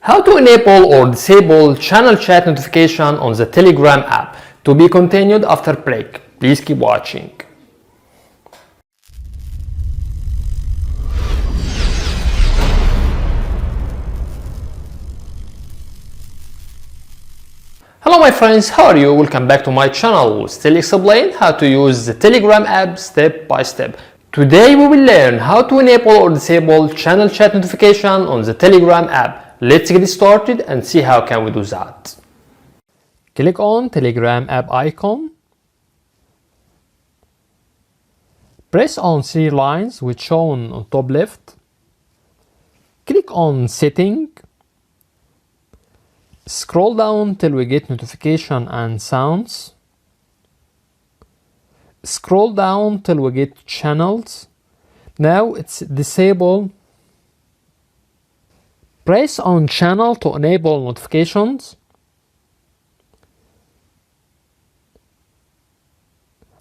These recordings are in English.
How to enable or disable channel chat notification on the Telegram app. To be continued after break. Please keep watching. Hello my friends, how are you? Welcome back to my channel. We'll still explain how to use the Telegram app step by step. Today we will learn how to enable or disable channel chat notification on the Telegram app. Let's get started and see how can we do that. Click on Telegram app icon. Press on three lines which shown on top left. Click on setting. Scroll down till we get notification and sounds. Scroll down till we get channels. Now it's disable. Press on channel to enable notifications.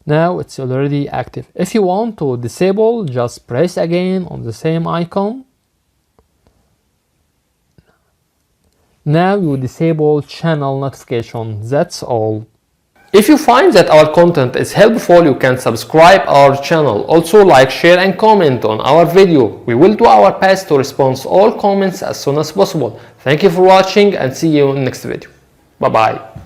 Now it's already active. If you want to disable, just press again on the same icon. Now you disable channel notification. That's all. If you find that our content is helpful, you can subscribe our channel. Also like, share and comment on our video. We will do our best to respond to all comments as soon as possible. Thank you for watching and see you in the next video. Bye bye.